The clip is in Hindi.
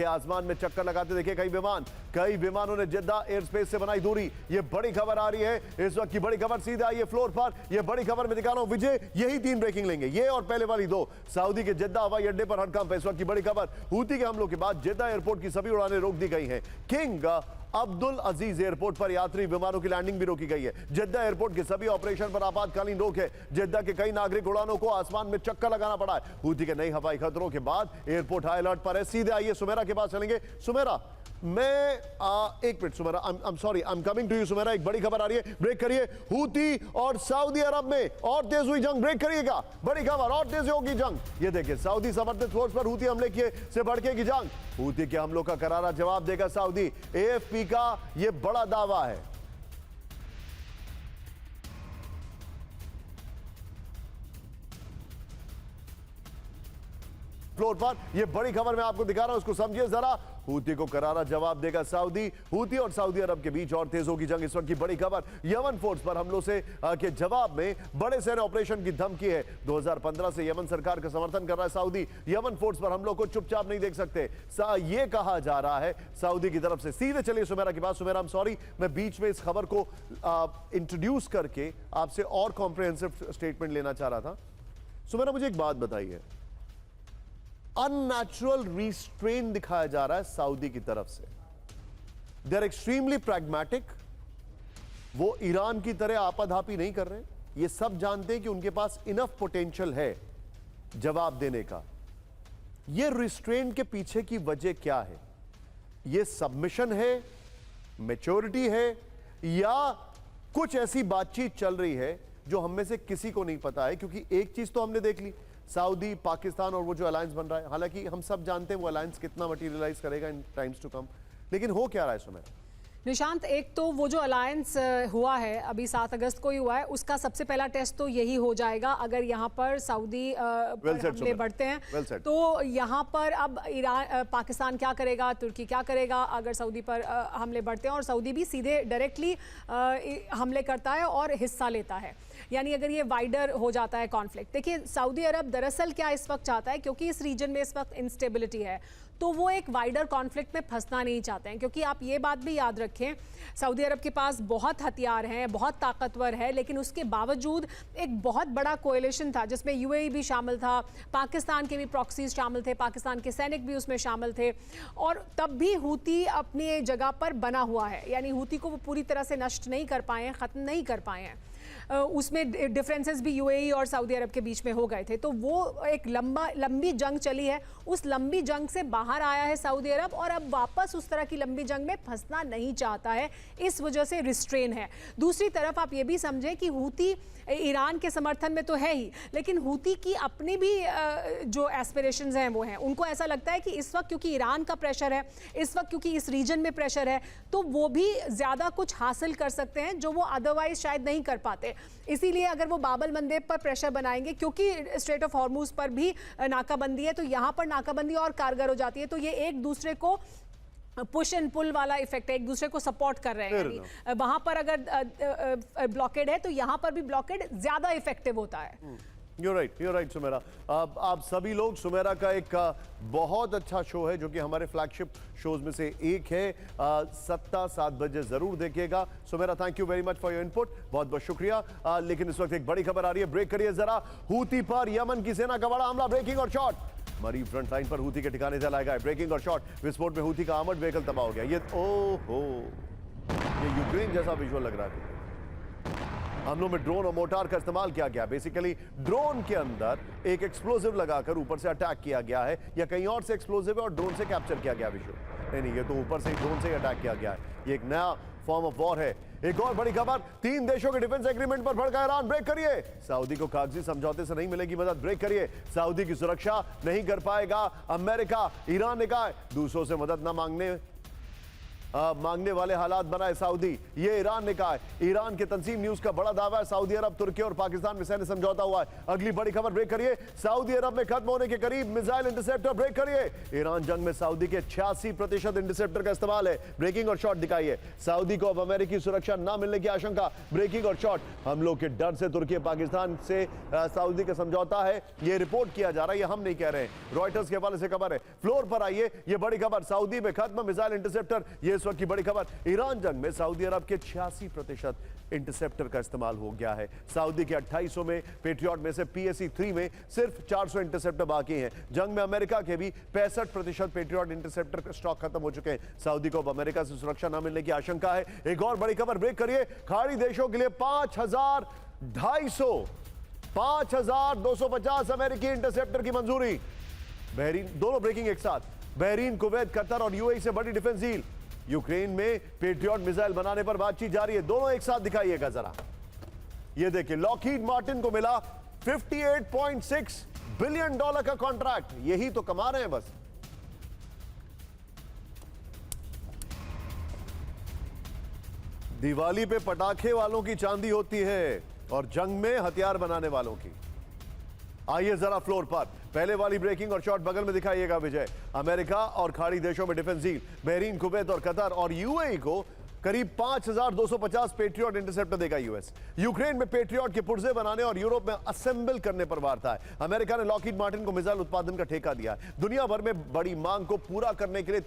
के आसमान में चक्कर लगाते देखे कई विमानों ने जिद्दा एयर स्पेस से बनाई दूरी। ये बड़ी खबर आ रही है, इस वक्त की बड़ी खबर सीधे आई है फ्लोर पर। ये बड़ी खबर मैं दिखा रहा हूं विजय, यही 3 ब्रेकिंग लेंगे, ये और पहले वाली 2। सऊदी के जिद्दा हवाई अड्डे पर हड़कंप है। इस वक्त की बड़ी खबर, हूती के हमलों के बाद जिद्दा एयरपोर्ट की सभी उड़ानें रोक दी गई हैं। किंग अब्दुल अजीज एयरपोर्ट पर यात्री विमानों की लैंडिंग भी रोकी गई है। जिद्दा एयरपोर्ट के सभी ऑपरेशन पर आपातकालीन रोक है। जिद्दा के कई नागरिक उड़ानों को आसमान में चक्कर लगाना पड़ा है। हूती के नई हवाई खतरों के बाद एयरपोर्ट हाई अलर्ट पर है। सीधे आइए सुमेरा के पास चलेंगे। सुमेरा, मैं एक minute Sumera, I am sorry, I am coming to you Sumera. एक बड़ी खबर आ रही है, ब्रेक करिए। हूती और सऊदी अरब में और तेज हुई जंग, ब्रेक करिएगा। बड़ी खबर, और तेज होगी जंग। ये देखिए, सऊदी समर्थित फोर्स पर हूती हमले किए से भड़केगी जंग। हूती के हमलों का करारा जवाब देगा सऊदी। एएफपी का यह बड़ा दावा है। फ्लोर पर यह बड़ी खबर मैं आपको दिखा रहा हूं, उसको समझिए जरा। हूती को करारा जवाब देगा सऊदी। हूती और सऊदी अरब के बीच और तेज होगी जंग। इस वक्त की बड़ी खबर, यमन फोर्स पर हमलों से के जवाब में बड़े सैन्य ऑपरेशन की धमकी है। 2015 से यमन सरकार का समर्थन कर रहा है सऊदी। यमन फोर्स पर हमलों को चुपचाप नहीं देख सकते, यह कहा जा रहा है सऊदी की तरफ से। सीधे चलिए सुमेरा के पास। सुमेरा, आई एम सॉरी, मैं बीच में इस खबर को इंट्रोड्यूस करके आपसे और कॉम्प्रिहेंसिव स्टेटमेंट लेना चाह रहा था। सुमेरा, मुझे एक बात बताइए, अननेचुरल रिस्ट्रेन दिखाया जा रहा है सऊदी की तरफ से। They are extremely pragmatic. वो ईरान की तरह आपाधापी नहीं कर रहे। ये सब जानते हैं कि उनके पास इनफ पोटेंशियल है जवाब देने का। ये रिस्ट्रेन के पीछे की वजह क्या है? ये सबमिशन है, मैच्योरिटी है, या कुछ ऐसी बातचीत चल रही है जो हम में से किसी को नहीं पता है? क्योंकि एक चीज तो हमने देख ली, सऊदी, पाकिस्तान और वो जो अलायंस बन रहा है, हालांकि हम सब जानते हैं वो अलायंस कितना मटेरियलाइज करेगा इन टाइम्स टू कम, लेकिन हो क्या रहा है सुमेरा? निशांत, एक तो वो जो अलायंस हुआ है अभी 7 अगस्त को ही हुआ है, उसका सबसे पहला टेस्ट तो यही हो जाएगा। अगर यहाँ पर सऊदी पर हमले बढ़ते हैं तो यहाँ पर अब ईरान, पाकिस्तान क्या करेगा, तुर्की क्या करेगा अगर सऊदी पर हमले बढ़ते हैं? और सऊदी भी सीधे डायरेक्टली हमले करता है और हिस्सा लेता है। यानी अगर ये वाइडर हो जाता है कॉन्फ्लिक्ट। देखिए, सऊदी अरब दरअसल क्या इस वक्त चाहता है, क्योंकि इस रीजन में इस वक्त इंस्टेबिलिटी है, तो वो एक वाइडर कॉन्फ्लिक्ट में फंसना नहीं चाहते हैं। क्योंकि आप ये बात भी याद रखें, सऊदी अरब के पास बहुत हथियार हैं, बहुत ताकतवर है, लेकिन उसके बावजूद एक बहुत बड़ा कोएलिशन था जिसमें यूएई भी शामिल था, पाकिस्तान के भी प्रॉक्सीज शामिल थे, पाकिस्तान के सैनिक भी उसमें शामिल थे, और तब भी हूती अपनी जगह पर बना हुआ है। यानी हूती को वो पूरी तरह से नष्ट नहीं कर पाए हैं, ख़त्म नहीं कर पाए हैं। उसमें डिफरेंसेस भी यूएई और सऊदी अरब के बीच में हो गए थे। तो वो एक लंबी जंग चली है, उस लंबी जंग से बाहर आया है सऊदी अरब, और अब वापस उस तरह की लंबी जंग में फंसना नहीं चाहता है, इस वजह से रिस्ट्रेन है। दूसरी तरफ आप ये भी समझें कि हूती ईरान के समर्थन में तो है ही, लेकिन हूती की अपनी भी जो एस्पिरेशंस हैं वो हैं। उनको ऐसा लगता है कि इस वक्त क्योंकि ईरान का प्रेशर है, इस वक्त क्योंकि इस रीजन में प्रेशर है, तो वो भी ज़्यादा कुछ हासिल कर सकते हैं जो वो अदरवाइज शायद नहीं कर पाते। इसीलिए अगर वो बाबल मंदेब पर प्रेशर बनाएंगे, क्योंकि स्ट्रेट ऑफ हॉर्मुज पर भी नाकाबंदी है, तो यहाँ पर नाकाबंदी और कारगर हो जाती है। तो ये एक दूसरे को पुश एंड पुल वाला इफेक्ट है, एक दूसरे को सपोर्ट कर रहे हैं। वहां पर अगर ब्लॉकेड है तो यहाँ पर भी ब्लॉकेड ज्यादा इफेक्टिव होता है। You're right Sumera. आप सभी लोग, सुमेरा का एक बहुत अच्छा शो है जो कि हमारे फ्लैगशिप शोज में से एक है, 7 बजे जरूर देखिएगा। Sumera, thank you very much for your input, बहुत बहुत शुक्रिया। लेकिन इस वक्त एक बड़ी खबर आ रही है, ब्रेक करिए जरा। हूती पर यमन की सेना का बड़ा हमला, ब्रेकिंग और शॉट। मरी फ्रंट लाइन पर हूती के ठिकाने से लाया गया ब्रेकिंग और शॉट। विस्फोट में हूती का आर्मर्ड व्हीकल तबाह हो गया। ये ओहो, ये यूक्रेन जैसा विजुअल लग रहा है। हमलों में ड्रोन और मोटार का इस्तेमाल किया गया। बेसिकली ड्रोन के अंदर एक एक्सप्लोजिव लगाकर ऊपर से अटैक किया गया है, या कहीं और से एक्सप्लोजिव है और ड्रोन से कैप्चर किया गया विजुअल। नहीं, ये तो ऊपर से ड्रोन से ही अटैक किया गया है। ये एक नया फॉर्म ऑफ वॉर है। एक और बड़ी खबर, 3 देशों के डिफेंस एग्रीमेंट पर भड़का ईरान, ब्रेक करिए। सऊदी को कागजी समझौते से नहीं मिलेगी मदद, ब्रेक करिए। सऊदी की सुरक्षा नहीं कर पाएगा अमेरिका। ईरान ने कहा दूसरों से मदद न मांगने मांगने वाले हालात बनाए सऊदी, ये ईरान ने कहा है। ईरान के तंजीम न्यूज का बड़ा दावा है सऊदी अरब, तुर्की और पाकिस्तान में सैन्य समझौता हुआ है। अगली बड़ी खबर ब्रेक करिए, सऊदी अरब में खत्म होने के करीब मिसाइल इंटरसेप्टर, ब्रेक करिए। ईरान जंग में सऊदी के 86% इंटरसेप्टर का इस्तेमाल है। ब्रेकिंग और शॉट दिखाइए, सऊदी को अब अमेरिकी सुरक्षा न मिलने की आशंका। ब्रेकिंग और शॉट, हमलों के डर से तुर्की पाकिस्तान से सऊदी का समझौता है, यह रिपोर्ट किया जा रहा है, ये हम नहीं कह रहे हैं, रॉयटर्स के हवाले से खबर है। फ्लोर पर आइए, यह बड़ी खबर, सऊदी में खत्म मिसाइल इंटरसेप्टर, यह इस वक्त की बड़ी खबर। ईरान जंग में सऊदी अरब के 86% इंटरसेप्टर का इस्तेमाल हो गया है। सऊदी के 2800 में पेट्रियट में से PSE-3 में सिर्फ 400 इंटरसेप्टर बाकी हैं। जंग में अमेरिका के भी 65% पेट्रियट इंटरसेप्टर का स्टॉक खत्म हो चुके हैं। सऊदी को अब अमेरिका से सुरक्षा न मिलने की आशंका है। एक और बड़ी खबर ब्रेक करिए, खाड़ी देशों के लिए 5250 अमेरिकी इंटरसेप्टर की मंजूरी। बहरीन, दोनों ब्रेकिंग एक साथ, बहरीन, कुवैत, कतर और UAE से बड़ी डिफेंस डील। यूक्रेन में पेट्रियट मिसाइल बनाने पर बातचीत जारी है। दोनों एक साथ दिखाइएगा जरा, ये देखिए, लॉकहीड मार्टिन को मिला $58.6 बिलियन का कॉन्ट्रैक्ट। यही तो कमा रहे हैं बस। दिवाली पे पटाखे वालों की चांदी होती है और जंग में हथियार बनाने वालों की। आइए जरा फ्लोर पर, पहले वाली ब्रेकिंग और शॉट बगल में दिखाइएगा विजय। अमेरिका और खाड़ी देशों में डिफेंस डील, बहरीन, कुवैत और कतर और UAE को करीब 5250 पेट्रियट इंटरसेप्टर देगा यूएस। यूक्रेन में पेट्रियट के पुर्जे बनाने और यूरोप में असेंबल करने पर वार्ता है। अमेरिका ने लॉकहीड मार्टिन को मिसाइल उत्पादन का ठेका दिया है। दुनिया भर में बड़ी मांग को पूरा करने के लिए